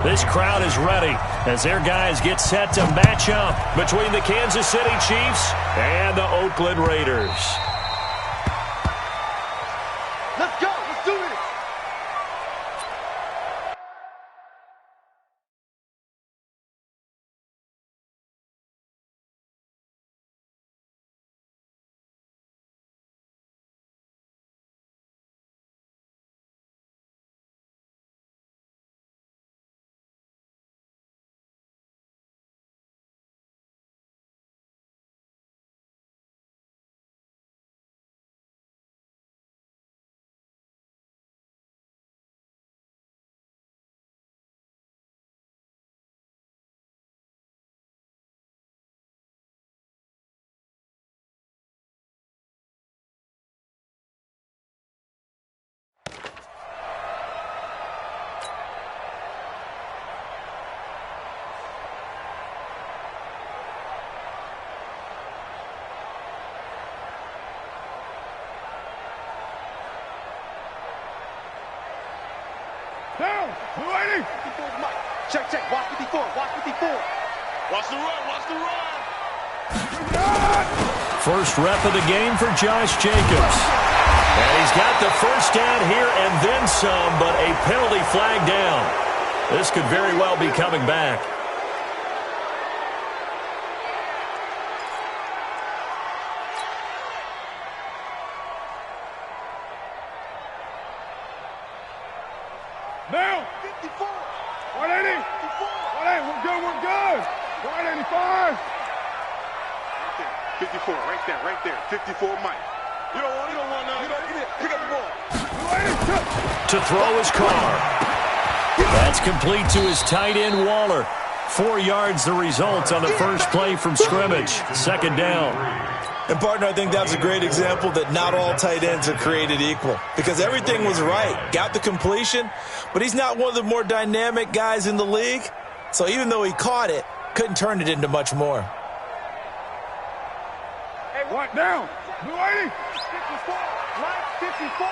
This crowd is ready as their guys get set to match up between the Kansas City Chiefs and the Oakland Raiders. Let's go. Let's do this. Down, 280. 54's Mike. Check, check. Watch 54. Watch 54. Watch the run. Watch the run. First rep of the game for Josh Jacobs. And he's got the first down here and then some, but a penalty flag down. This could very well be coming back. Down. 54. 180. 54. 180. We're good. We're good. 185. 54. Right there. Right there. 54 Mike. You don't want none. You don't get it. Pick up the ball. 280. To throw his car. That's complete to his tight end, Waller. 4 yards the result on the first play from scrimmage. Second down. And, partner, I think that was a great example that not all tight ends are created equal because everything was right. Got the completion, but he's not one of the more dynamic guys in the league. So even though he caught it, couldn't turn it into much more. Hey, what down? 280. 54. Right. 54.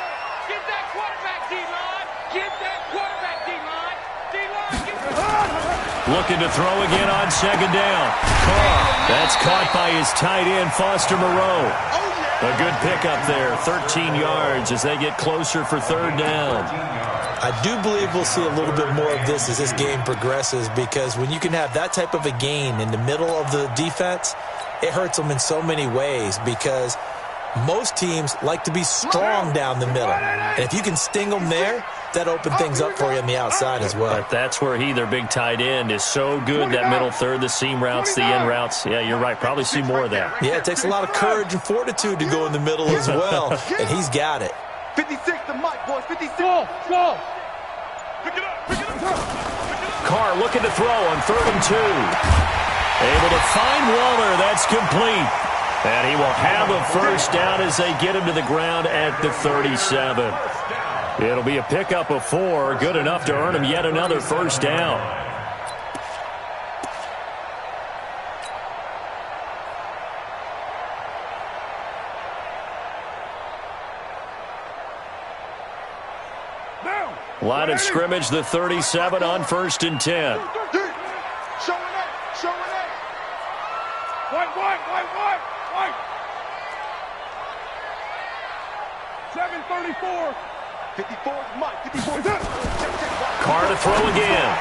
Get that quarterback, D-line. Get that quarterback, D-line. D-line, get Looking to throw again on second down. Carr. That's caught by his tight end, Foster Moreau. A good pickup there, 13 yards as they get closer for third down. I do believe we'll see a little bit more of this as this game progresses because when you can have that type of a gain in the middle of the defense, it hurts them in so many ways because most teams like to be strong down the middle. And if you can sting them there, that opens things up for you on the outside as well. But that's where their big tight end, is so good, that middle third, the seam routes, the in routes. Yeah, you're right. Probably see more of that. Yeah, it takes a lot of courage and fortitude to go in the middle as well, and he's got it. 56 to Mike, boys. 56. Go. Pick it up. Pick it up. Carr looking to throw on 3rd and 2. Able to find Waller. That's complete. And he will have a first down as they get him to the ground at the 37. It'll be a pickup of 4. Good enough to earn him yet another first down. Line of scrimmage, the 37 on 1st and 10. Showing it. White. 734. 54 is Mike. 54 is Carr to throw again.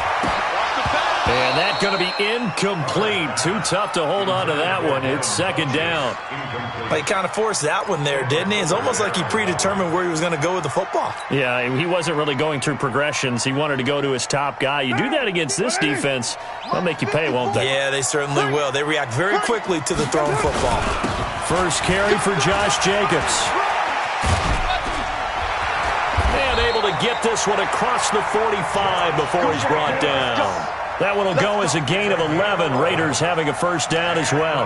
And that's going to be incomplete. Too tough to hold on to that one. It's second down. He kind of forced that one there, didn't he? It's almost like he predetermined where he was going to go with the football. Yeah, he wasn't really going through progressions. He wanted to go to his top guy. You do that against this defense, they'll make you pay, won't they? Yeah, they certainly will. They react very quickly to the thrown football. First carry for Josh Jacobs. And able to get this one across the 45 before he's brought down. That one will go as a gain of 11. Raiders having a first down as well.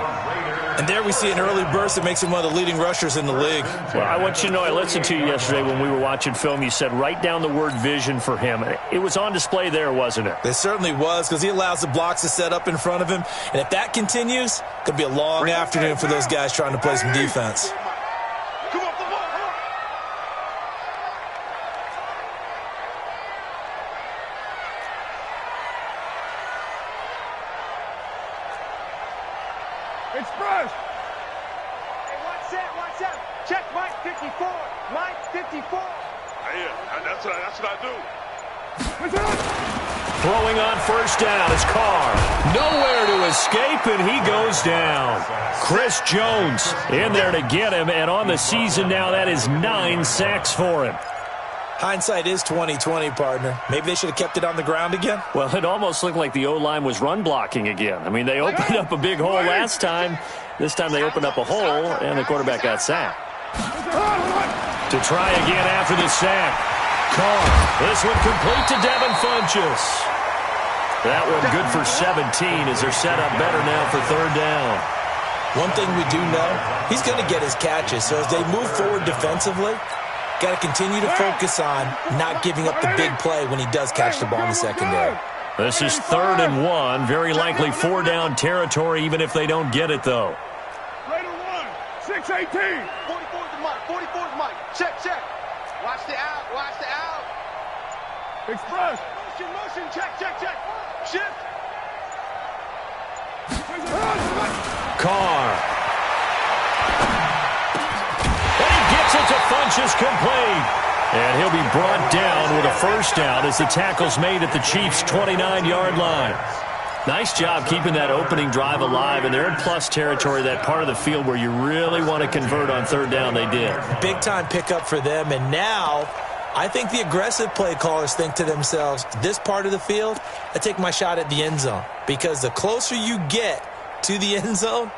And there we see an early burst that makes him one of the leading rushers in the league. Well, I want you to know, I listened to you yesterday when we were watching film. You said write down the word vision for him. It was on display there, wasn't it? It certainly was, because he allows the blocks to set up in front of him. And if that continues, it could be a long afternoon for those guys trying to play some defense. Express. Hey, one set. Check Mike 54. Mike 54. Yeah, that's what I do. Throwing on first down is Carr. Nowhere to escape, and he goes down. Chris Jones in there to get him, and on the season now, that is 9 sacks for him. Hindsight is 20/20, partner. Maybe they should have kept it on the ground again. Well, it almost looked like the O-line was run blocking again. I mean, they opened up a big hole last time. This time they opened up a hole, and the quarterback got sacked. To try again after the sack. Carr. This one complete to Devin Funchess. That one good for 17 as they're set up better now for third down. One thing we do know, he's going to get his catches. So as they move forward defensively, got to continue to focus on not giving up the big play when he does catch the ball in the secondary. This is 3rd and 1. Very likely 4-down territory, even if they don't get it, though. Raider 1, 6-18. 44's Mike. 44's Mike. Check. Watch the out. Express. Motion. Check. Shift. Carr. And he gets it to Funchess complete. And he'll be brought down with a first down as the tackle's made at the Chiefs' 29-yard line. Nice job keeping that opening drive alive, and they're in plus territory, that part of the field where you really want to convert on third down. They did. Big-time pickup for them, and now I think the aggressive play callers think to themselves, this part of the field, I take my shot at the end zone, because the closer you get to the end zone,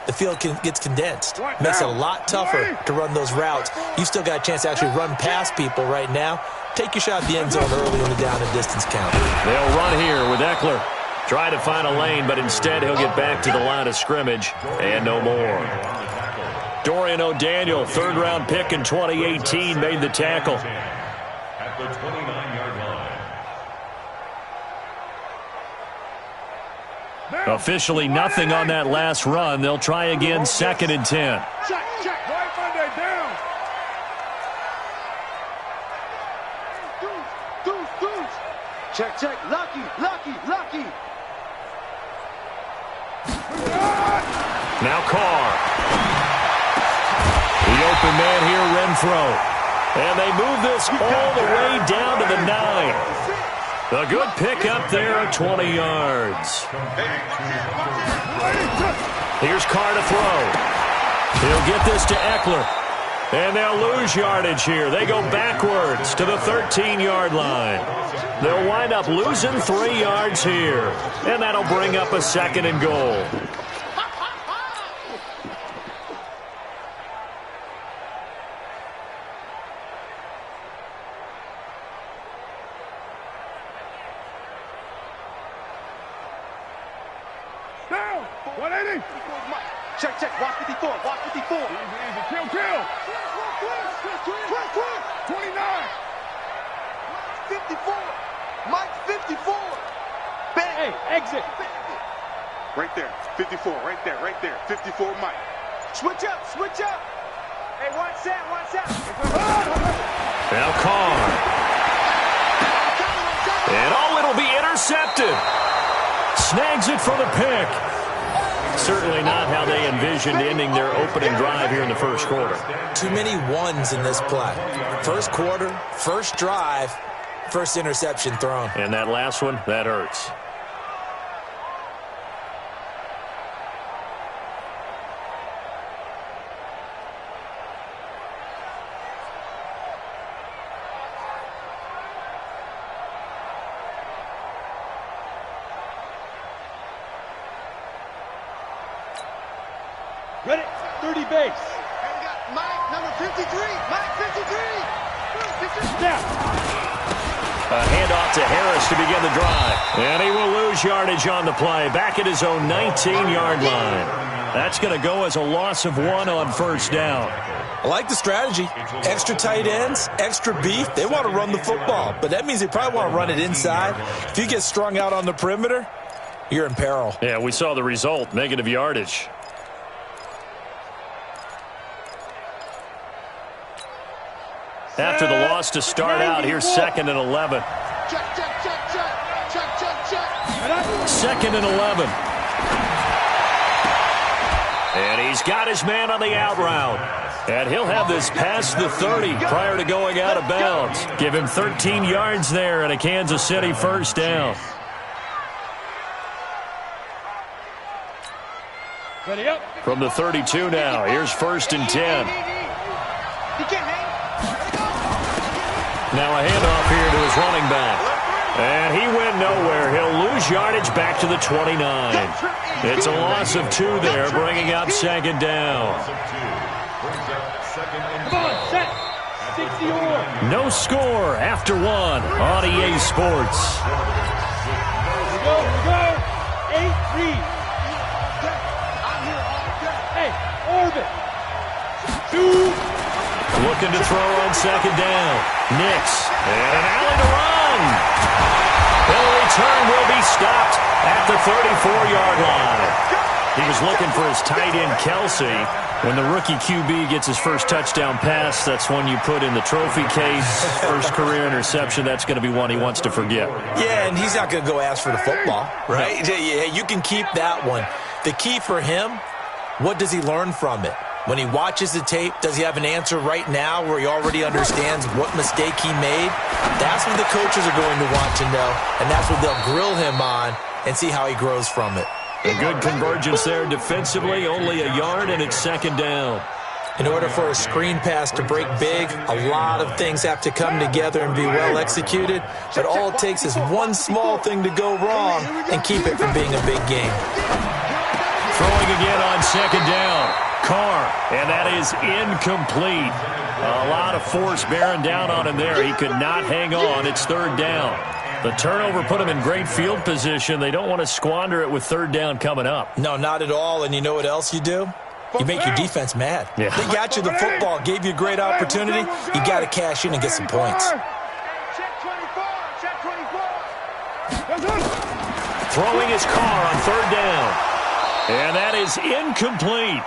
the field gets condensed. Makes it a lot tougher to run those routes. You still got a chance to actually run past people right now. Take your shot at the end zone early in the down and distance count. They'll run here with Eckler. Try to find a lane, but instead he'll get back to the line of scrimmage and no more. Dorian O'Daniel, 3rd-round pick in 2018, made the tackle. At the 29-yard line. Officially nothing on that last run. They'll try again, 2nd and 10. Check. Right Monday down. Deuce. Check. Lucky. Now Carr. The open man here, Renfro. And they move this all the way down to the 9. A good pick up there at 20 yards. Here's Carr to throw. He'll get this to Eckler. And they'll lose yardage here. They go backwards to the 13-yard line. They'll wind up losing 3 yards here. And that'll bring up a 2nd and goal. Down. 180. Check. Watch 54. Easy. Kill. 29. 54. Mike 54. Bang. Hey, exit. Right there. 54. Right there. 54 Mike. Switch up. Hey, one set. Now Carr. And it'll be intercepted. Snags it for the pick. Certainly not how they envisioned ending their opening drive here in the first quarter. Too many ones in this play. First quarter, first drive, first interception thrown. And that last one, that hurts. Ready. 30 base. And we got Mike, number 53. Mike 53. Snap. A handoff to Harris to begin the drive. And he will lose yardage on the play. Back at his own 19-yard line. That's going to go as a loss of 1 on first down. I like the strategy. Extra tight ends, extra beef. They want to run the football, but that means they probably want to run it inside. If you get strung out on the perimeter, you're in peril. Yeah, we saw the result, negative yardage. After the loss to start out, here's 2nd and 11. Check. 2nd and 11. And he's got his man on the out route. And he'll have this past the 30 prior to going out of bounds. Give him 13 yards there and a Kansas City first down. Ready up. From the 32 now, here's 1st and 10. Now a handoff here to his running back. And he went nowhere. He'll lose yardage back to the 29. It's a loss of 2 there, bringing up 2nd down. Come on, set. 60 or. No score after 1 on EA Sports. Here we go. 8-3. Hey, orbit. 2. Looking to throw on 2nd down. Nix. And an alley to run. The return will be stopped at the 34-yard line. He was looking for his tight end, Kelsey. When the rookie QB gets his first touchdown pass, that's one you put in the trophy case. First career interception, that's going to be one he wants to forget. Yeah, and he's not going to go ask for the football, right? Yeah, you can keep that one. The key for him, what does he learn from it? When he watches the tape, does he have an answer right now where he already understands what mistake he made? That's what the coaches are going to want to know, and that's what they'll grill him on and see how he grows from it. A good convergence there defensively, only a yard, and it's 2nd down. In order for a screen pass to break big, a lot of things have to come together and be well executed, but all it takes is one small thing to go wrong and keep it from being a big game. Throwing again on 2nd down. Carr, and that is incomplete. A lot of force bearing down on him there. He could not hang on. It's 3rd down. The turnover put him in great field position. They don't want to squander it with 3rd down coming up. No, not at all. And you know what else you do? You make your defense mad. Yeah. They got you the football, gave you a great opportunity. You got to cash in and get some points. Check 24. Check 24. Throwing his Carr on 3rd down. And that is incomplete.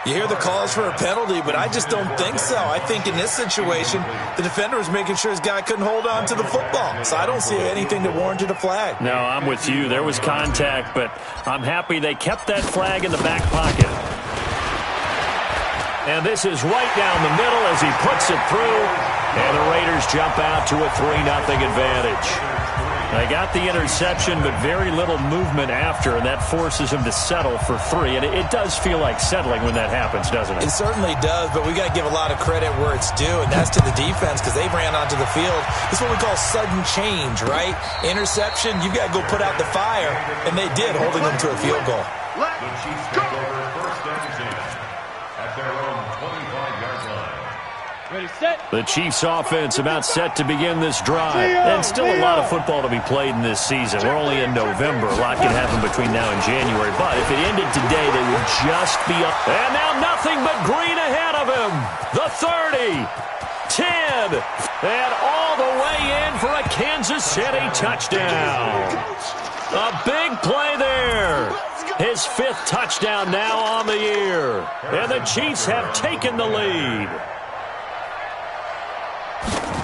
You hear the calls for a penalty, but I just don't think so. I think in this situation, the defender was making sure his guy couldn't hold on to the football. So I don't see anything that warranted a flag. No, I'm with you. There was contact, but I'm happy they kept that flag in the back pocket. And this is right down the middle as he puts it through. And the Raiders jump out to a 3-0 advantage. They got the interception, but very little movement after, and that forces him to settle for 3. And it does feel like settling when that happens, doesn't it? It certainly does, but we got to give a lot of credit where it's due, and that's to the defense because they ran onto the field. It's what we call sudden change, right? Interception, you got to go put out the fire, and they did, holding them to a field goal. The Chiefs take over 1st and 10 at their own 25-yard line. Ready, set. The Chiefs offense about set to begin this drive. And still a lot of football to be played in this season. We're only in November. A lot can happen between now and January. But if it ended today, they would just be up. And now nothing but green ahead of him. The 30, 10, and all the way in for a Kansas City touchdown. A big play there. His 5th touchdown now on the year. And the Chiefs have taken the lead.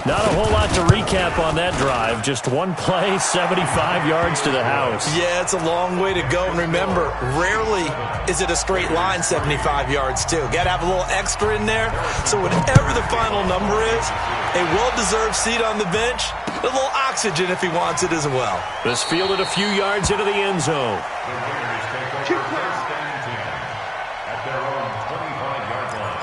Not a whole lot to recap on that drive. Just one play, 75 yards to the house. Yeah, it's a long way to go. And remember, rarely is it a straight line 75 yards, too. Got to have a little extra in there. So whatever the final number is, a well-deserved seat on the bench, a little oxygen if he wants it as well. This fielded a few yards into the end zone. The Raiders take over 1st and 10 at their own 25-yard line.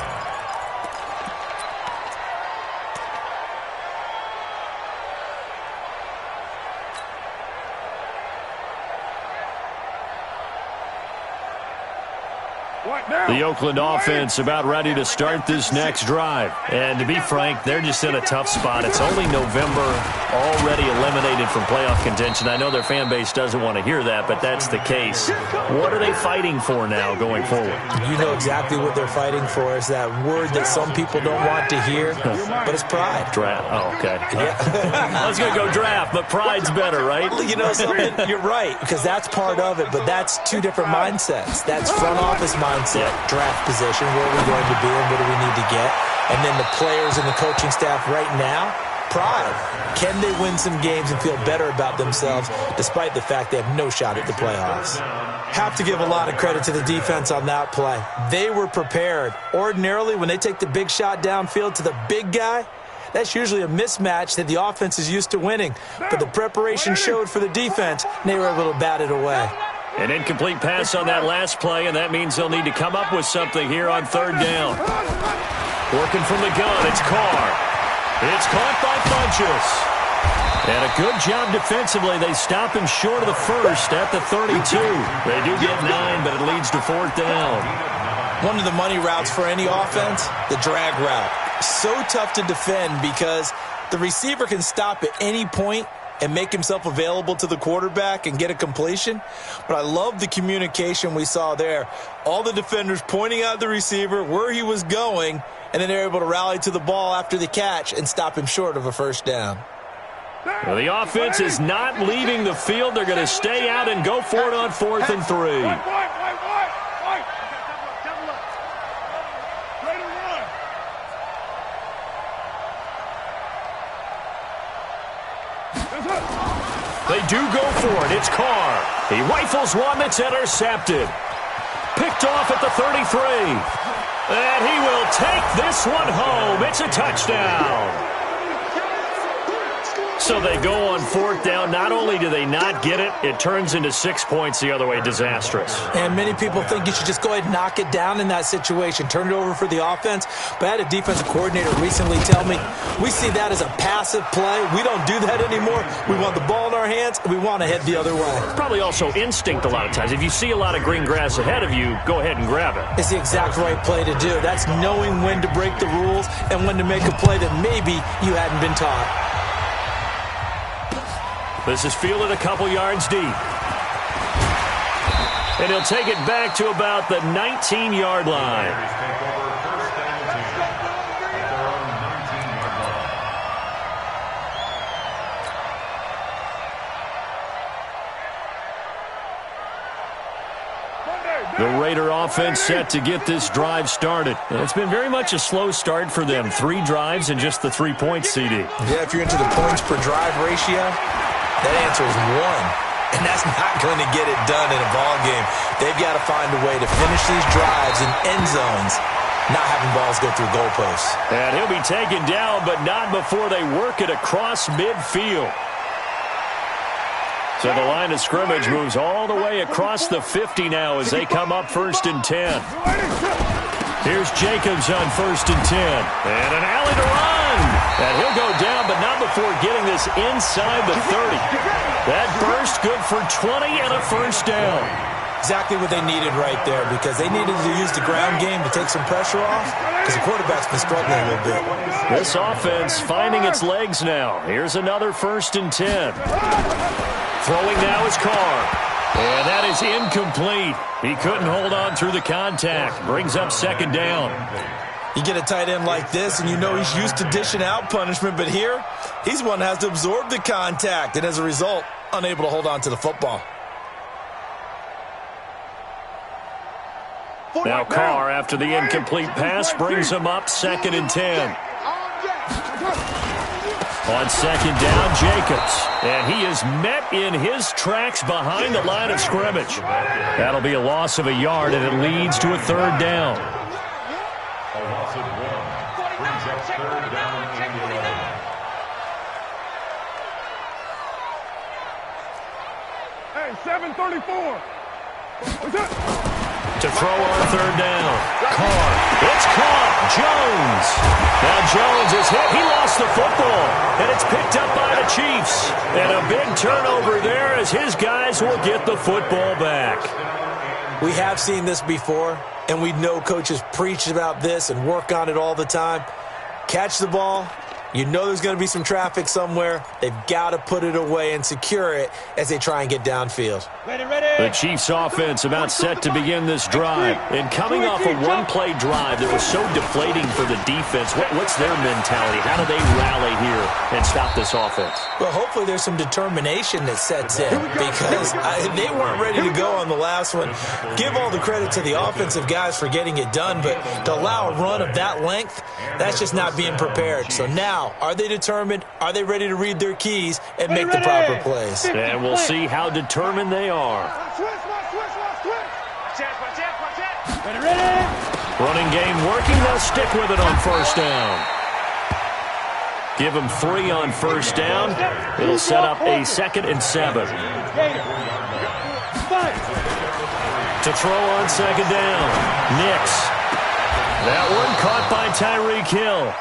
The Oakland offense about ready to start this next drive. And to be frank, they're just in a tough spot. It's only November, already eliminated from playoff contention. I know their fan base doesn't want to hear that, but that's the case. What are they fighting for now going forward? You know exactly what they're fighting for. Is that word that some people don't want to hear, but it's pride. Draft. Oh, okay. Yeah. I was going to go draft, but pride's better, right? You know something? You're right, because that's part of it, but that's 2 different mindsets. That's front office mindset, draft position, where are we going to be and what do we need to get? And then the players and the coaching staff right now, pride. Can they win some games and feel better about themselves despite the fact they have no shot at the playoffs? Have to give a lot of credit to the defense on that play. They were prepared. Ordinarily, when they take the big shot downfield to the big guy, that's usually a mismatch that the offense is used to winning. But the preparation showed for the defense, and they were able to bat it away. An incomplete pass on that last play, and that means they'll need to come up with something here on third down. Working from the gun, it's Carr. It's caught by Funchess. And a good job defensively. They stop him short of the first at the 32. They do get 9, but it leads to fourth down. One of the money routes for any offense, the drag route. So tough to defend because the receiver can stop at any point and make himself available to the quarterback and get a completion. But I love the communication we saw there. All the defenders pointing out the receiver, where he was going, and then they're able to rally to the ball after the catch and stop him short of a first down. Well, the offense is not leaving the field. They're going to stay out and go for it on 4th and 3. They do go for it. It's Carr. He rifles one that's intercepted. Picked off at the 33. And he will take this one home. It's a touchdown. So they go on 4th down. Not only do they not get it, it turns into 6 points the other way. Disastrous. And many people think you should just go ahead and knock it down in that situation. Turn it over for the offense. But I had a defensive coordinator recently tell me, we see that as a passive play. We don't do that anymore. We want the ball in our hands, and we want to head the other way. Probably also instinct a lot of times. If you see a lot of green grass ahead of you, go ahead and grab it. It's the exact right play to do. That's knowing when to break the rules and when to make a play that maybe you hadn't been taught. This is fielded a couple yards deep. And he'll take it back to about the 19-yard line. The Raider offense set to get this drive started. And it's been very much a slow start for them. 3 drives and just the 3 points, CD. Yeah, if you're into the points per drive ratio, that answer is 1. And that's not going to get it done in a ball game. They've got to find a way to finish these drives in end zones, not having balls go through goalposts. And he'll be taken down, but not before they work it across midfield. So the line of scrimmage moves all the way across the 50 now as they come up 1st and 10. Here's Jacobs on 1st and 10. And an alley to run. And he'll go down, but not before getting this inside the 30. That burst good for 20 and a first down. Exactly what they needed right there, because they needed to use the ground game to take some pressure off, because the quarterback's been struggling a little bit. This offense finding its legs now. Here's another 1st and 10. Throwing now is Carr. And that is incomplete. He couldn't hold on through the contact. Brings up 2nd down. You get a tight end like this, and you know he's used to dishing out punishment, but here, he's one that has to absorb the contact, and as a result, unable to hold on to the football. Now Carr, after the incomplete pass, brings him up 2nd and 10. On 2nd down, Jacobs. And he is met in his tracks behind the line of scrimmage. That'll be a loss of a yard, and it leads to a 3rd down. A loss of 1 brings up 3rd down and 11. Hey, 734. What's up? To throw on 3rd down. Carr. It's caught. Jones. Now Jones is hit. He lost the football. And it's picked up by the Chiefs. And a big turnover there as his guys will get the football back. We have seen this before, and we know coaches preach about this and work on it all the time. Catch the ball. You know there's going to be some traffic somewhere. They've got to put it away and secure it as they try and get downfield. Ready, ready. The Chiefs offense about set to begin this drive. And coming off a one-play drive that was so deflating for the defense, what's their mentality? How do they rally here and stop this offense? Well, hopefully there's some determination that sets in, because they weren't ready to go on the last one. Give all the credit to the offensive guys for getting it done, but to allow a run of that length, That's just not being prepared. So now, are they determined? Are they ready to read their keys and make the proper plays? And we'll see how determined they are. Ready. Running game working. They'll stick with it on first down. Give them 3 on first down. It'll set up a 2nd and 7. To throw on 2nd down. Nix. That one caught by Tyreek Hill.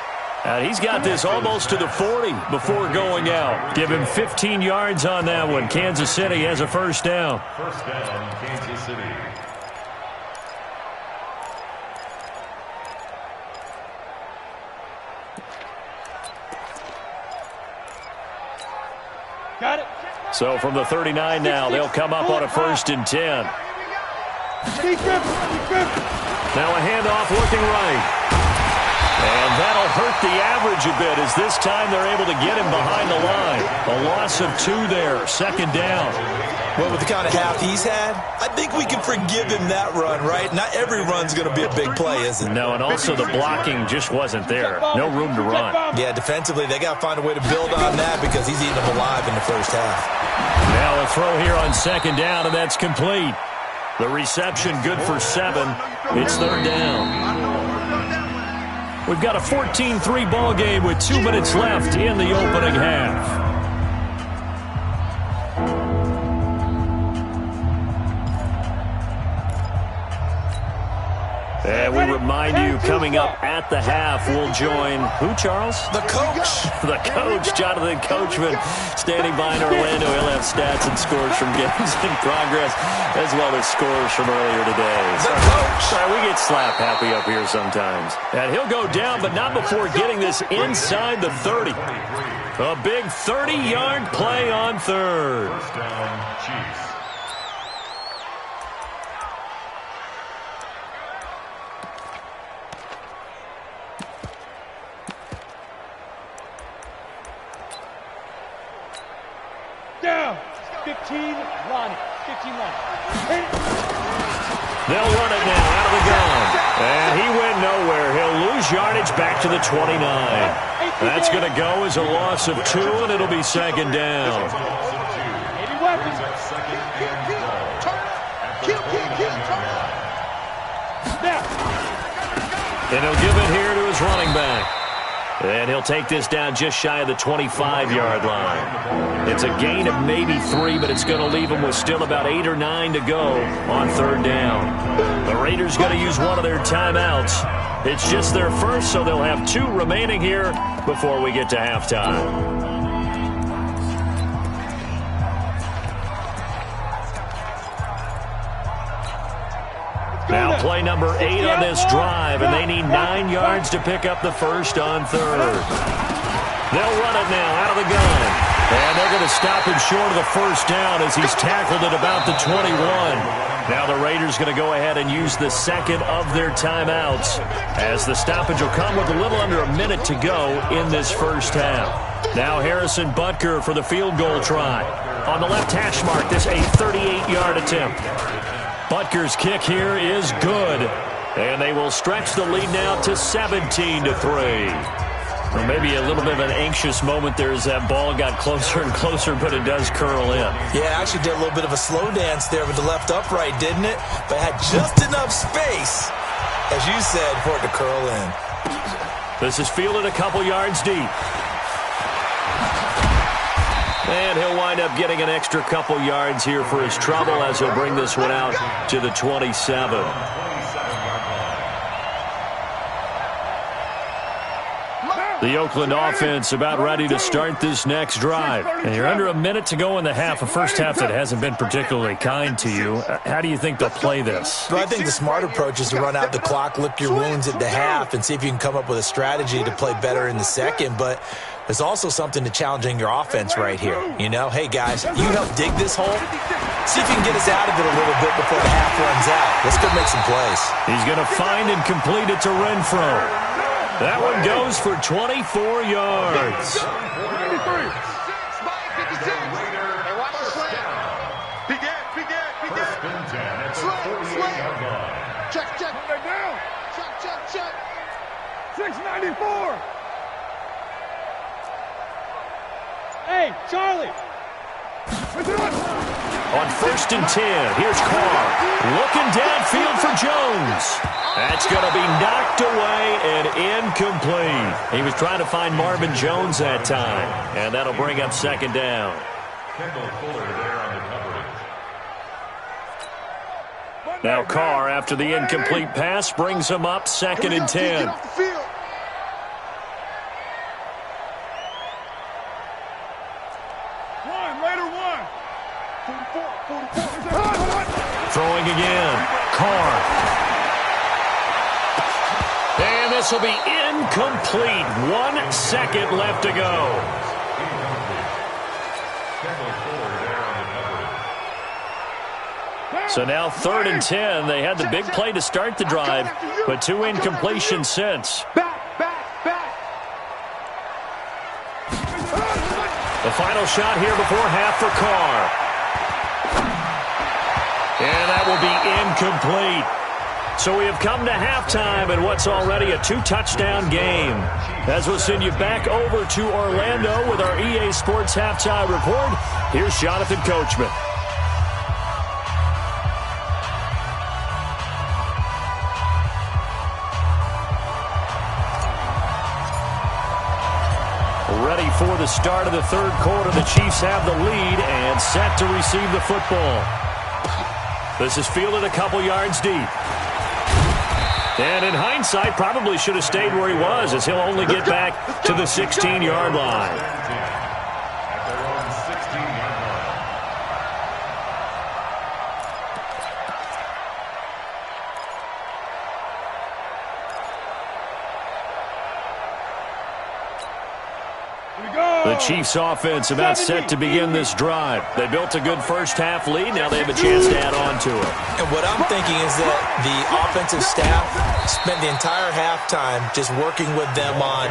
And he's got this almost to the 40 before going out. Give him 15 yards on that one. Kansas City has a first down. First down, Kansas City. Got it. So from the 39 now, they'll come up on a 1st and 10. Now a handoff looking right. And that'll hurt the average a bit as this time they're able to get him behind the line. A loss of 2 there, 2nd down. Well, with the kind of half he's had, I think we can forgive him that run, right? Not every run's going to be a big play, is it? No, and also the blocking just wasn't there. No room to run. Yeah, defensively, they got to find a way to build on that because he's eating them alive in the first half. Now a throw here on 2nd down, and that's complete. The reception good for 7. It's 3rd down. We've got a 14-3 ball game with 2 minutes left in the opening half. And we remind you, coming up at the half, we'll join who, Charles? The coach. The coach, Jonathan Coachman, standing by in Orlando. He'll have stats and scores from games in progress, as well as scores from earlier today. The coach. Sorry, we get slap happy up here sometimes. And he'll go down, but not before getting this inside the 30. A big 30-yard play on 3rd. First down, Chiefs. Down. 15, Lonnie. 15, Lonnie. They'll run it now out of the gun. And he went nowhere. He'll lose yardage back to the 29. That's going to go as a loss of 2, and it'll be 2nd down. Maybe weapons. Now. And he'll give it here to his running back. And he'll take this down just shy of the 25-yard line. It's a gain of maybe 3, but it's going to leave them with still about 8 or 9 to go on 3rd down. The Raiders going to use one of their timeouts. It's just their first, so they'll have 2 remaining here before we get to halftime. Now play number 8 on this drive, and they need 9 yards to pick up the first on 3rd. They'll run it now out of the gun. And they're going to stop him short of the first down as he's tackled at about the 21. Now the Raiders going to go ahead and use the 2nd of their timeouts as the stoppage will come with a little under a minute to go in this first half. Now Harrison Butker for the field goal try. On the left hash mark, this a 38-yard attempt. Butker's kick here is good. And they will stretch the lead now to 17-3. Well, maybe a little bit of an anxious moment there as that ball got closer and closer, but it does curl in. Yeah, actually did a little bit of a slow dance there with the left upright, didn't it? But had just enough space, as you said, for it to curl in. This is fielded a couple yards deep. And he'll wind up getting an extra couple yards here for his trouble as he'll bring this one out to the 27. The Oakland offense about ready to start this next drive. And you're under a minute to go in the half, a first half that hasn't been particularly kind to you. How do you think they'll play this? Well, I think the smart approach is to run out the clock, lick your wounds at the half, and see if you can come up with a strategy to play better in the second. But there's also something to challenging your offense right here. You know, hey, guys, you help dig this hole. See if you can get us out of it a little bit before the half runs out. Let's go make some plays. He's going to find and complete it to Renfro. That one goes for 24 yards. 694. Hey, Charlie. On 1st and 10, here's Carr. Looking downfield for Jones. That's going to be knocked away and incomplete. He was trying to find Marvin Jones that time, and that'll bring up 2nd down. Kendall Fuller there on the coverage. Now Carr, after the incomplete pass, brings him up 2nd and 10. Get off the field. Throwing again. Carr. And this will be incomplete. 1 second left to go. So now 3rd and 10. They had the big play to start the drive, but 2 incompletions since. The final shot here before half for Carr. And that will be incomplete. So we have come to halftime in what's already a 2-touchdown game. As we'll send you back over to Orlando with our EA Sports Halftime Report, here's Jonathan Coachman. Ready for the start of the 3rd quarter. The Chiefs have the lead and set to receive the football. This is fielded a couple yards deep. And in hindsight, probably should have stayed where he was, as he'll only get back to the 16-yard line. The Chiefs offense about set to begin this drive. They built a good first-half lead. Now they have a chance to add on to it. And what I'm thinking is that the offensive staff spent the entire halftime just working with them on,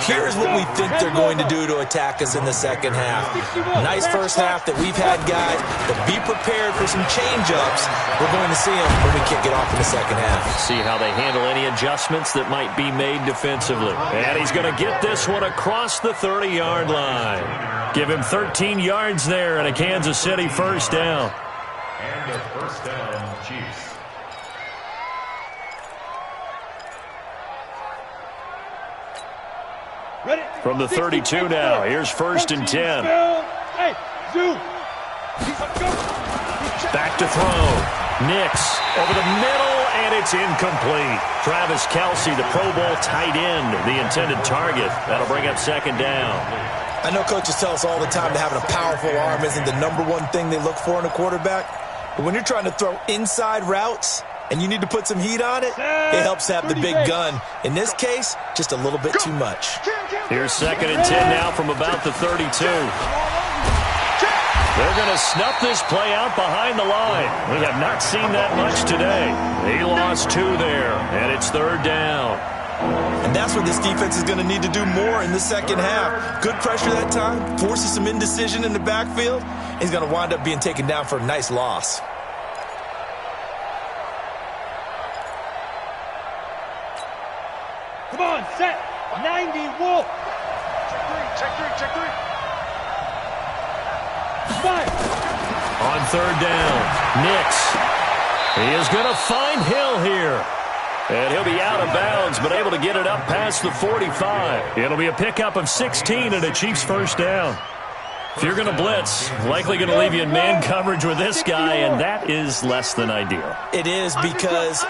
here's what we think they're going to do to attack us in the second half. Nice first half that we've had, guys, but be prepared for some change-ups. We're going to see them when we kick it off in the second half. See how they handle any adjustments that might be made defensively. And he's going to get this one across the 30-yard line. Give him 13 yards there and a Kansas City first down. And a first down, Chiefs. Ready? From the 32 now, here's 1st and 10. Hey, Zoo. Back to throw. Nix over the middle, and it's incomplete. Travis Kelce, the Pro Bowl tight end, the intended target. That'll bring up 2nd down. I know coaches tell us all the time that having a powerful arm isn't the #1 thing they look for in a quarterback. But when you're trying to throw inside routes and you need to put some heat on it, it helps to have the big gun. In this case, just a little bit too much. Here's 2nd and 10 now from about the 32. They're going to snuff this play out behind the line. We have not seen that much today. He lost 2 there, and it's 3rd down. And that's what this defense is going to need to do more in the second half. Good pressure that time, forces some indecision in the backfield. He's going to wind up being taken down for a nice loss. Come on, set. 90, Wolf. Check three. Five. On 3rd down, Nix. He is going to find Hill here. And he'll be out of bounds, but able to get it up past the 45. It'll be a pickup of 16 and a Chiefs first down. If you're going to blitz, likely going to leave you in man coverage with this guy, and that is less than ideal. It is, because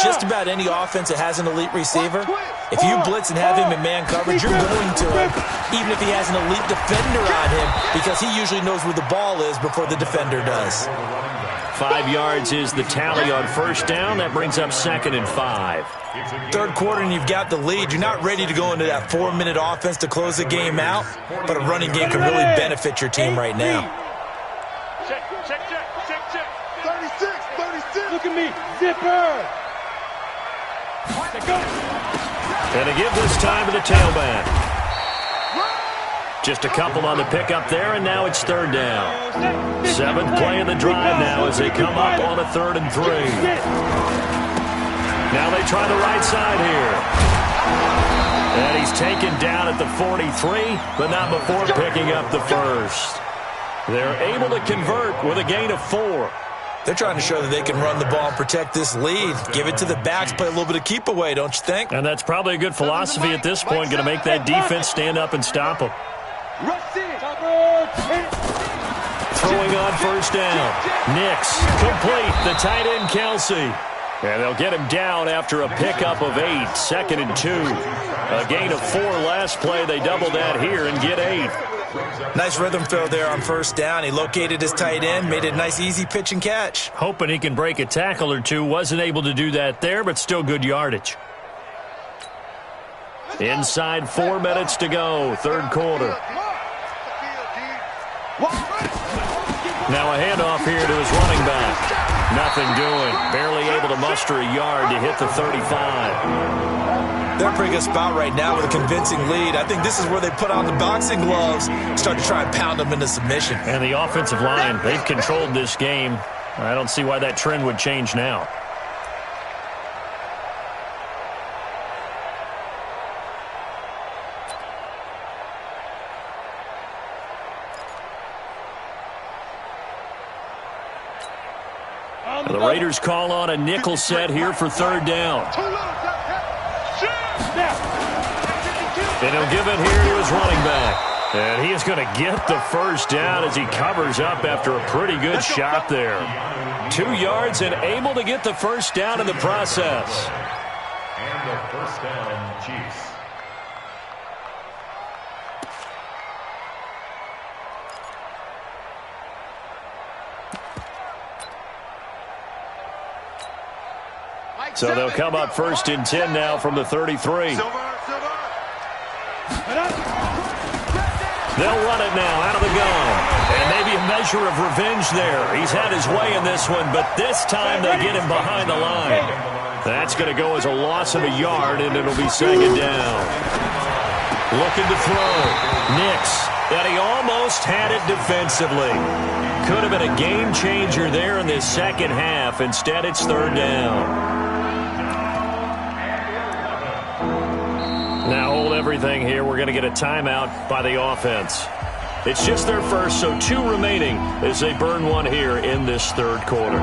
just about any offense that has an elite receiver, if you blitz and have him in man coverage, you're going to him, even if he has an elite defender on him, because he usually knows where the ball is before the defender does. 5 yards is the tally on first down. That brings up 2nd and 5. 3rd quarter and you've got the lead. You're not ready to go into that 4-minute offense to close the game out, but a running game can really benefit your team right now. Check. 36. Look at me. Zipper. Go. And to give this time to the tailback. Just a couple on the pickup there, and now it's 3rd down. 7th play of the drive now as they come up on a 3rd and 3. Now they try the right side here. And he's taken down at the 43, but not before picking up the first. They're able to convert with a gain of 4. They're trying to show that they can run the ball and protect this lead. Give it to the backs, play a little bit of keep away, don't you think? And that's probably a good philosophy at this point, going to make that defense stand up and stop them. Throwing on first down. Nix, complete, the tight end Kelsey. And they'll get him down after a pickup of 8, 2nd and 2. A gain of 4 last play. They double that here and get 8. Nice rhythm throw there on first down. He located his tight end, made it a nice easy pitch and catch. Hoping he can break a tackle or two. Wasn't able to do that there, but still good yardage. Inside 4 minutes to go, third quarter. Now a handoff here to his running back. Nothing doing. Barely able to muster a yard to hit the 35. They're in a pretty good spot right now with a convincing lead. I think this is where they put on the boxing gloves, start to try and pound them into submission. And the offensive line, they've controlled this game. I don't see why that trend would change now. The Raiders call on a nickel set here for third down. And he'll give it here to his running back. And he is going to get the first down as he covers up after a pretty good shot there. 2 yards and able to get the first down in the process. And the first down, Chiefs. So they'll come up first and 10 now from the 33. They'll run it now out of the gun. And maybe a measure of revenge there. He's had his way in this one, but this time they get him behind the line. That's going to go as a loss of a yard, and it'll be second down. Looking to throw. Nix. And he almost had it defensively. Could have been a game changer there in this second half. Instead, it's third down. Now hold everything here. We're going to get a timeout by the offense. It's just their first, so 2 remaining as they burn one here in this third quarter.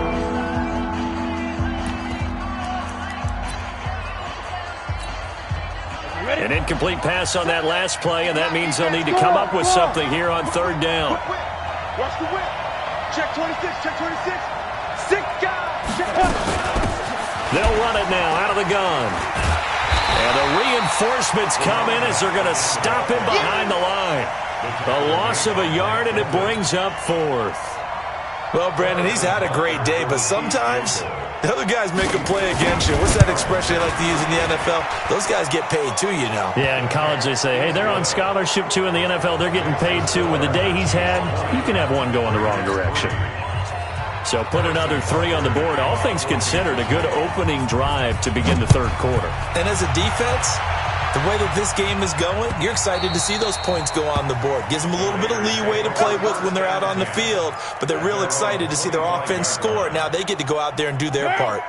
An incomplete pass on that last play, and that means they'll need to come up with something here on third down. Watch the whip. Check 26, check 26. 6 guys. They'll run it now out of the gun. And the reinforcements come in as they're going to stop him behind the line. A loss of a yard, and it brings up 4th. Well, Brandon, he's had a great day, but sometimes the other guys make a play against you. What's that expression they like to use in the NFL? Those guys get paid too, you know. Yeah, in college they say, hey, they're on scholarship too. In the NFL, they're getting paid too. With the day he's had, you can have one go in the wrong direction. So put another 3 on the board. All things considered, a good opening drive to begin the third quarter. And as a defense, the way that this game is going, you're excited to see those points go on the board. Gives them a little bit of leeway to play with when they're out on the field, but they're real excited to see their offense score. Now they get to go out there and do their part.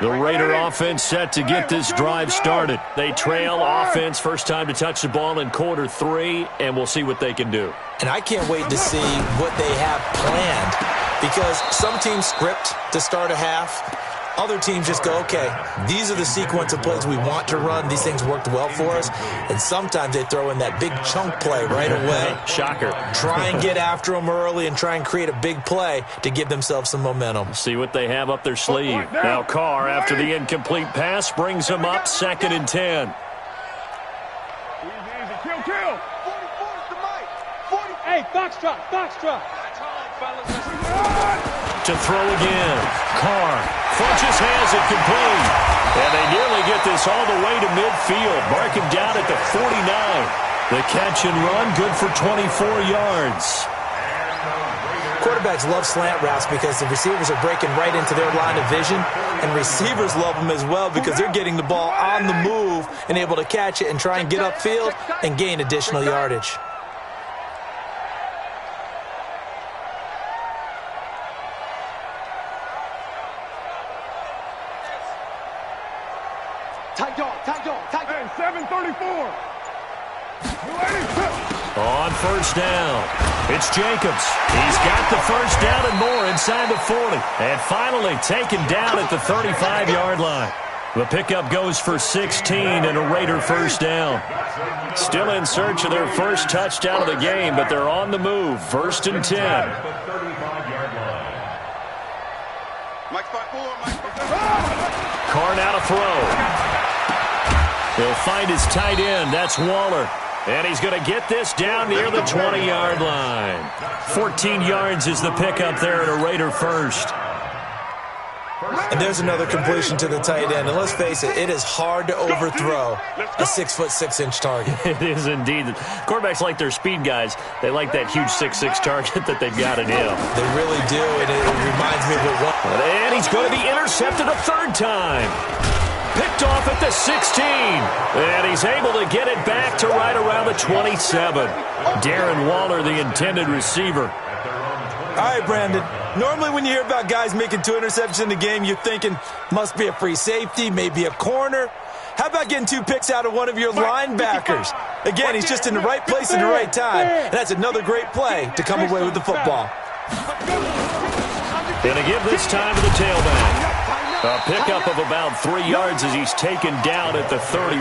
The Raider offense set to get this drive started. They trail offense, first time to touch the ball in quarter 3, and we'll see what they can do. And I can't wait to see what they have planned, because some teams script to start a half. Other teams just go, okay, these are the sequence of plays we want to run. These things worked well for us. And sometimes they throw in that big chunk play right away. Shocker. Try and get after them early and try and create a big play to give themselves some momentum. See what they have up their sleeve. Now Carr, after the incomplete pass, brings them up 2nd and 10. Kill. 44 is the mic. 40. Hey, foxtrot. To throw again. Carr. Funches has it complete. And they nearly get this all the way to midfield. Mark him down at the 49. The catch and run, good for 24 yards. Quarterbacks love slant routes because the receivers are breaking right into their line of vision. And receivers love them as well because they're getting the ball on the move and able to catch it and try and get upfield and gain additional yardage. Tight dog, tight dog, tight dog. Hey, 734. On first down, it's Jacobs. He's got the first down and more inside the 40. And finally taken down at the 35-yard line. The pickup goes for 16 and a Raider first down. Still in search of their first touchdown of the game, but they're on the move. First and 10. Carr now to throw. He'll find his tight end. That's Waller. And he's going to get this down near the 20-yard line. 14 yards is the pickup there at a Raider first. And there's another completion to the tight end. And let's face it, it is hard to overthrow a 6'6" target. It is indeed. Quarterbacks like their speed guys. They like that huge 6'6" target that they've got in him. They really do, and it reminds me of what one. And he's going to be intercepted a third time. Picked off at the 16. And he's able to get it back to right around the 27. Darren Waller, the intended receiver. All right, Brandon. Normally when you hear about guys making 2 interceptions in the game, you're thinking must be a free safety, maybe a corner. How about getting 2 picks out of one of your linebackers? Again, he's just in the right place at the right time. And that's another great play to come away with the football. Going to give this time to the tailback. A pickup of about 3 yards as he's taken down at the 31.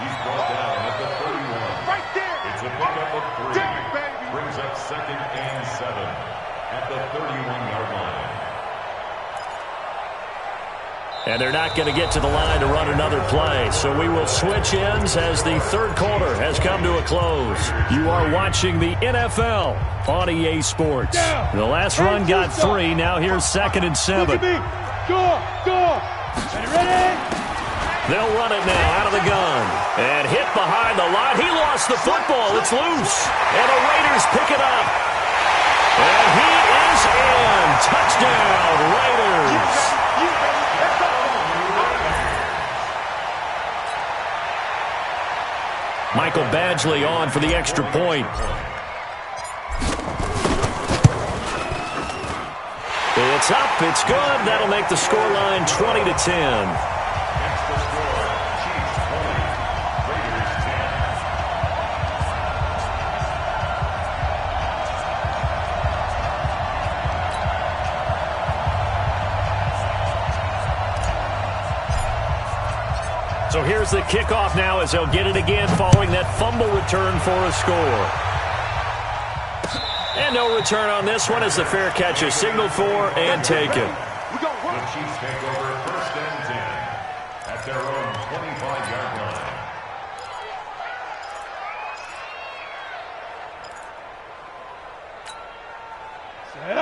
He's brought down at the 31. Right there. It's a pickup of 3. Brings up 2nd and 7 at the 31-yard line. And they're not going to get to the line to run another play. So we will switch ends as the third quarter has come to a close. You are watching the NFL on EA Sports. The last run got 3. Now here's 2nd and 7. Go. Ready? They'll run it now out of the gun. And hit behind the line. He lost the football. It's loose. And the Raiders pick it up. And he is in. Touchdown, Raiders. Michael Badgley on for the extra point. It's up. It's good. That'll make the scoreline 20-10. So here's the kickoff now as they'll get it again following that fumble return for a score. And no return on this one as the fair catch is signaled for and taken. The Chiefs take over 1st and 10 at their own 25-yard line.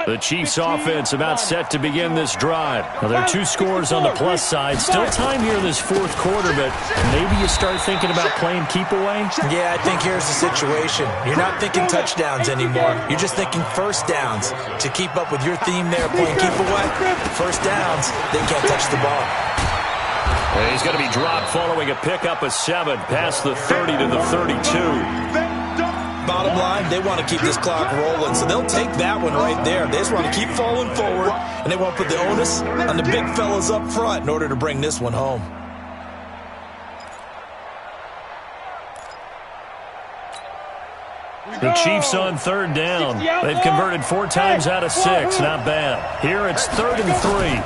The Chiefs offense about set to begin this drive. Now, there are 2 scores on the plus side. Still time here in this 4th quarter, but maybe you start thinking about playing keep away? Yeah, I think here's the situation. You're not thinking touchdowns anymore. You're just thinking first downs. To keep up with your theme there, playing keep away, first downs, they can't touch the ball. And he's going to be dropped following a pickup of 7 past the 30 to the 32. Bottom line, they want to keep this clock rolling, so they'll take that one right there. They just want to keep falling forward, and they want to put the onus on the big fellas up front in order to bring this one home. The Chiefs on 3rd down. They've converted 4 times out of 6. Not bad. Here it's 3rd and 3.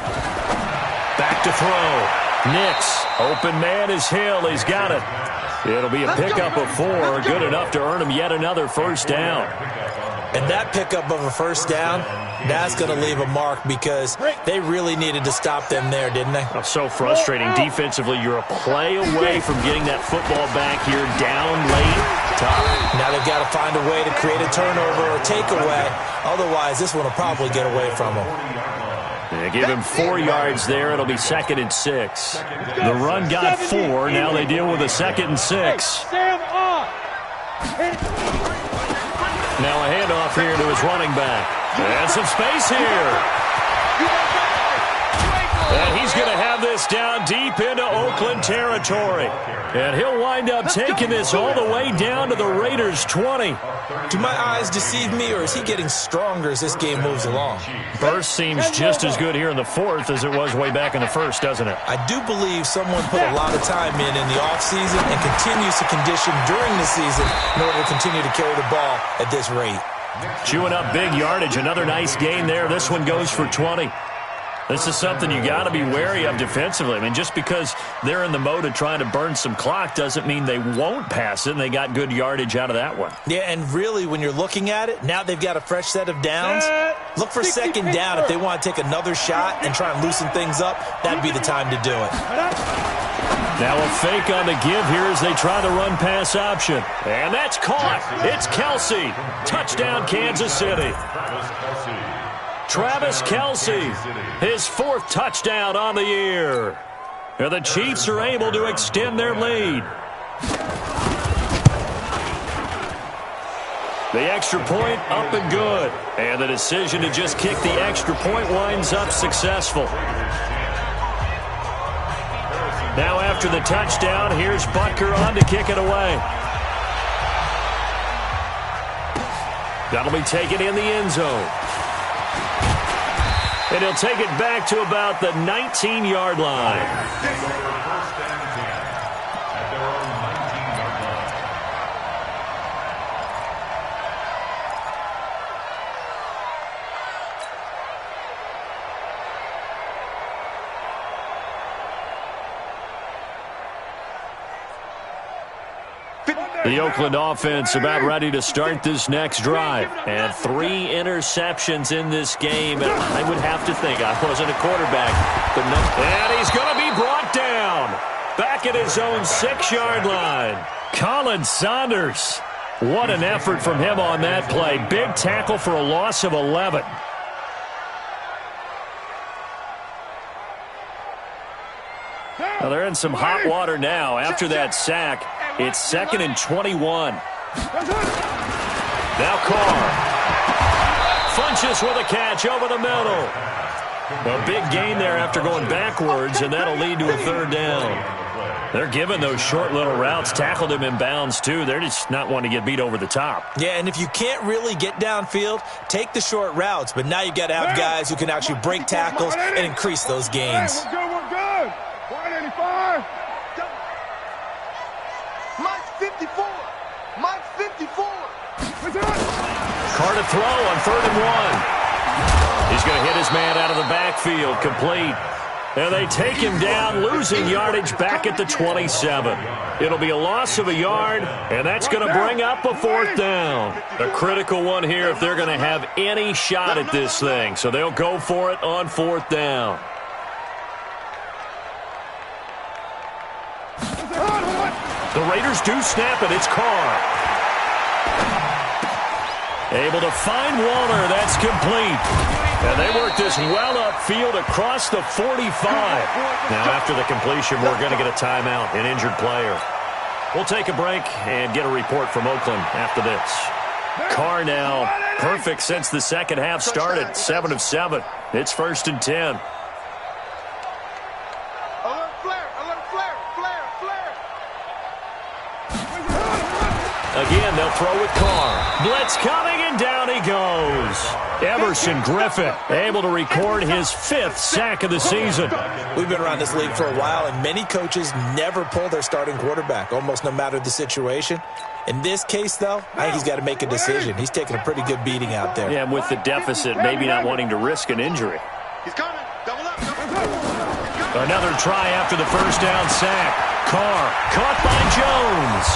Back to throw. Nix. Open man is Hill. He's got it. It'll be a pickup of 4. Good enough to earn him yet another first down. And that pickup of a first down, that's going to leave a mark because they really needed to stop them there, didn't they? Oh, so frustrating. Defensively, you're a play away from getting that football back here down late. Tough. Now they've got to find a way to create a turnover or takeaway. Otherwise, this one will probably get away from them. They give him 4 yards there. It'll be 2nd and 6. The run got 4. Now they deal with a 2nd and 6. Now a handoff here to his running back. And some space here. And he's going to have have this down deep into Oakland territory. And he'll wind up taking this all the way down to the Raiders' 20. Do my eyes deceive me, or is he getting stronger as this game moves along? Burst seems just as good here in the fourth as it was way back in the first, doesn't it? I do believe someone put a lot of time in the offseason and continues to condition during the season in order to continue to carry the ball at this rate. Chewing up big yardage. Another nice gain there. This one goes for 20. This is something you got to be wary of defensively. I mean, just because they're in the mode of trying to burn some clock doesn't mean they won't pass it, and they got good yardage out of that one. Yeah, and really, when you're looking at it, now they've got a fresh set of downs. Look for second down if they want to take another shot and try and loosen things up. That'd be the time to do it. Now a fake on the give here as they try the run-pass option. And that's caught. It's Kelsey. Touchdown, Kansas City. Travis Kelsey, his fourth touchdown on the year. And the Chiefs are able to extend their lead. The extra point up and good. And the decision to just kick the extra point winds up successful. Now after the touchdown, here's Butker on to kick it away. That'll be taken in the end zone. And he'll take it back to about the 19-yard line. The Oakland offense about ready to start this next drive. And 3 interceptions in this game. And I would have to think, I wasn't a quarterback, but no. And he's going to be brought down. Back at his own 6-yard line. Colin Saunders. What an effort from him on that play. Big tackle for a loss of 11. Well, they're in some hot water now after that sack. It's 2nd and 21. Now Carr. Funches with a catch over the middle. A big gain there after going backwards, and that'll lead to a 3rd down. They're giving those short little routes. Tackled him in bounds, too. They're just not wanting to get beat over the top. Yeah, and if you can't really get downfield, take the short routes. But now you got to have guys who can actually break tackles and increase those gains. We're good. 185. Mike 54. Mike 54. Carr to throw on 3rd and 1. He's going to hit his man out of the backfield, complete. And they take him down, losing yardage back at the 27. It'll be a loss of a yard, and that's going to bring up a 4th down. A critical one here if they're going to have any shot at this thing. So they'll go for it on 4th down. The Raiders do snap it. It's Carr. Able to find Waller. That's complete. And they work this well upfield across the 45. Now, after the completion, we're going to get a timeout, an injured player. We'll take a break and get a report from Oakland after this. Carr now perfect since the second half started. 7 of 7. It's 1st and 10. Again, they'll throw with Carr. Blitz coming, and down he goes. Emerson Griffin able to record his 5th sack of the season. We've been around this league for a while, and many coaches never pull their starting quarterback, almost no matter the situation. In this case, though, I think he's got to make a decision. He's taking a pretty good beating out there. Yeah, and with the deficit, maybe not wanting to risk an injury. He's coming. Double up. Another try after the 1st down sack. Carr caught by Jones.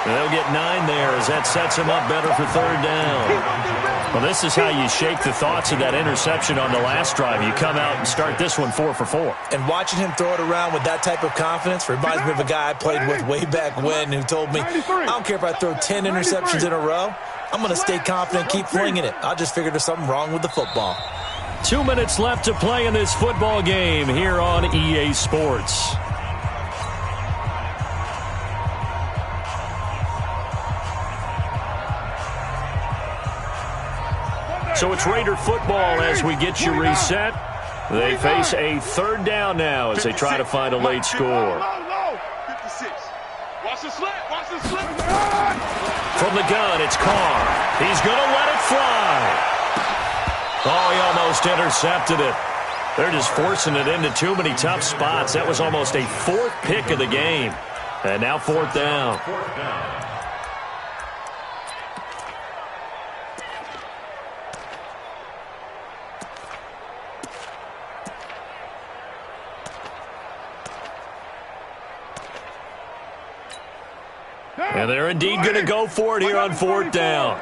They'll get 9 there as that sets him up better for 3rd down. Well, this is how you shake the thoughts of that interception on the last drive. You come out and start this one 4 for 4. And watching him throw it around with that type of confidence reminds me of a guy I played with way back when who told me, I don't care if I throw 10 interceptions in a row. I'm going to stay confident, keep flinging it. I just figured there's something wrong with the football. 2 minutes left to play in this football game here on EA Sports. So it's Raider football as we get you reset. They face a third down now as they try to find a late score. 56. Watch the slip. Watch the slip. From the gun, it's Carr. He's going to let it fly. Oh, he almost intercepted it. They're just forcing it into too many tough spots. That was almost a fourth pick of the game. And now fourth down. And they're indeed going to go for it here on fourth down.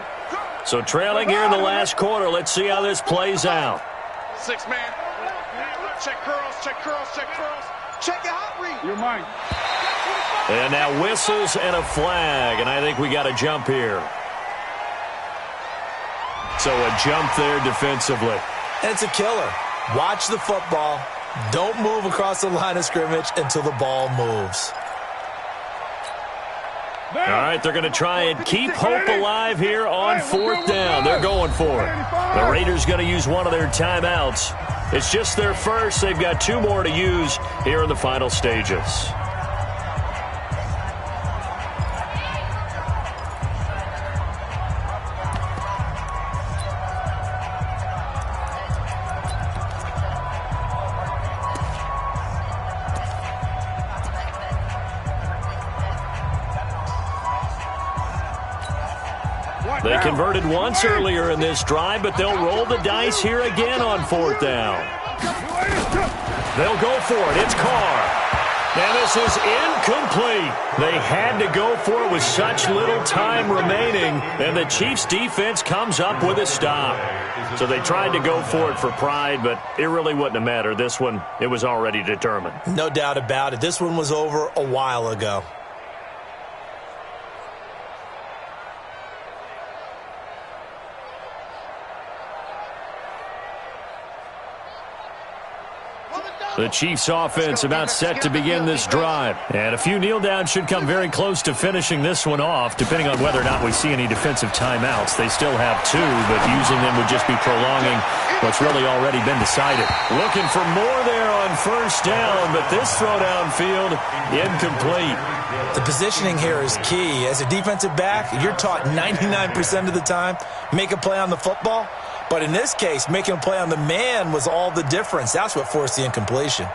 So trailing here in the last quarter. Let's see how this plays out. 6 man. Check curls, check curls, check curls. Check the hot read. You're mine. And now whistles and a flag. And I think we got a jump here. So a jump there defensively. And it's a killer. Watch the football. Don't move across the line of scrimmage until the ball moves. All right, they're going to try and keep hope alive here on fourth down. They're going for it. The Raiders going to use one of their timeouts. It's just their first. They've got 2 more to use here in the final stages. They converted once earlier in this drive, but they'll roll the dice here again on fourth down. They'll go for it. It's Carr. And this is incomplete. They had to go for it with such little time remaining, and the Chiefs' defense comes up with a stop. So they tried to go for it for pride, but it really wouldn't have mattered. This one, it was already determined. No doubt about it. This one was over a while ago. The Chiefs offense about set to begin this drive. And a few kneel downs should come very close to finishing this one off, depending on whether or not we see any defensive timeouts. They still have 2, but using them would just be prolonging what's really already been decided. Looking for more there on first down, but this throw downfield, incomplete. The positioning here is key. As a defensive back, you're taught 99% of the time, make a play on the football. But in this case, making a play on the man was all the difference. That's what forced the incompletion.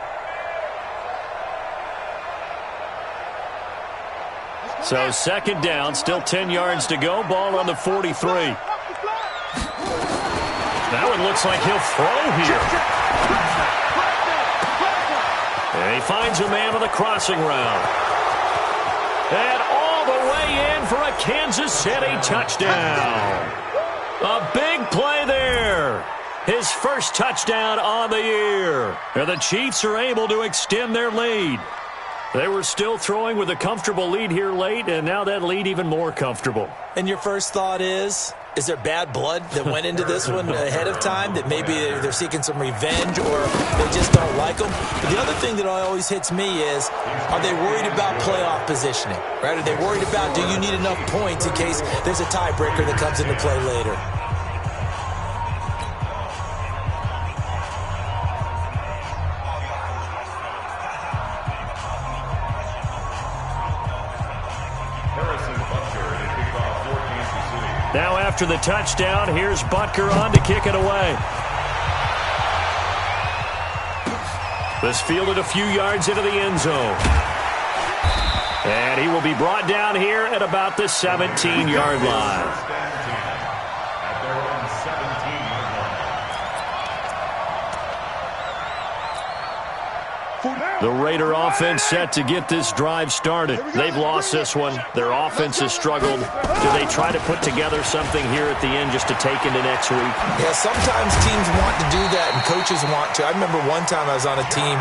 So second down, still 10 yards to go. Ball on the 43. Now it looks like he'll throw here. And he finds a man on the crossing route. And all the way in for a Kansas City touchdown. A big play there. His first touchdown on the year. And the Chiefs are able to extend their lead. They were still throwing with a comfortable lead here late, and now that lead even more comfortable. And your first thought is there bad blood that went into this one ahead of time, that maybe they're seeking some revenge or they just don't like them? But the other thing that always hits me is, are they worried about playoff positioning? Right? Are they worried about, do you need enough points in case there's a tiebreaker that comes into play later? Now after the touchdown, here's Butker on to kick it away. This fielded a few yards into the end zone. And he will be brought down here at about the 17-yard line. The Raider offense set to get this drive started. They've lost this one. Their offense has struggled. Do they try to put together something here at the end just to take into next week? Yeah, sometimes teams want to do that and coaches want to. I remember one time I was on a team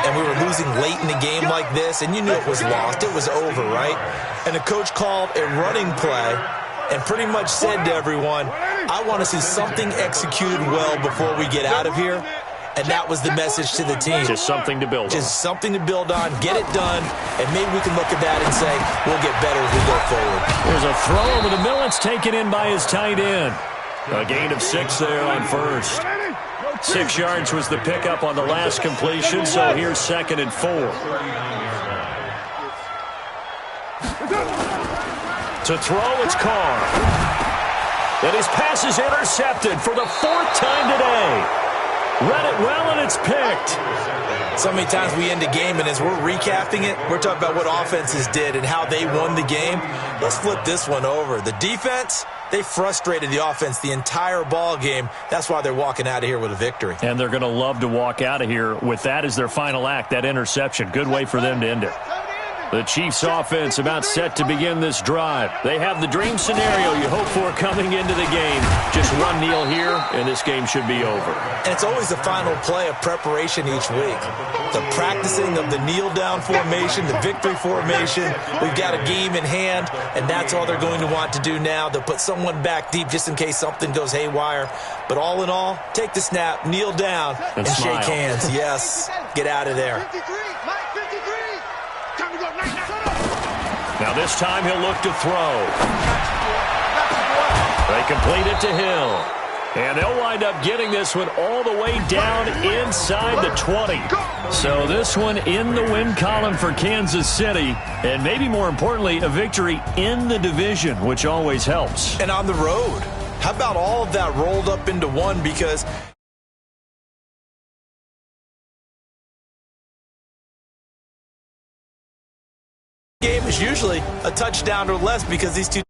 and we were losing late in a game like this, and you knew it was lost. It was over, right? And the coach called a running play and pretty much said to everyone, I want to see something executed well before we get out of here. And that was the message to the team. Just something to build on. Just something to build on, get it done, and maybe we can look at that and say, we'll get better as we go forward. There's a throw over the middle. It's taken in by his tight end. A gain of 6 there on first. 6 yards was the pickup on the last completion, so here's 2nd and 4. To throw, it's Carr. And his pass is intercepted for the 4th time today. Read it well, and it's picked. So many times we end a game, and as we're recapping it, we're talking about what offenses did and how they won the game. Let's flip this one over. The defense, they frustrated the offense the entire ball game. That's why they're walking out of here with a victory. And they're going to love to walk out of here with that as their final act, that interception. Good way for them to end it. The Chiefs offense about set to begin this drive. They have the dream scenario you hope for coming into the game. Just one kneel here, and this game should be over. And it's always the final play of preparation each week. The practicing of the kneel-down formation, the victory formation. We've got a game in hand, and that's all they're going to want to do now. They'll put someone back deep just in case something goes haywire. But all in all, take the snap, kneel down, and shake hands. Yes, get out of there. Now this time he'll look to throw. They complete it to Hill. And they'll wind up getting this one all the way down inside the 20. So this one in the win column for Kansas City. And maybe more importantly, a victory in the division, which always helps. And on the road. How about all of that rolled up into one? Because game is usually a touchdown or less because these two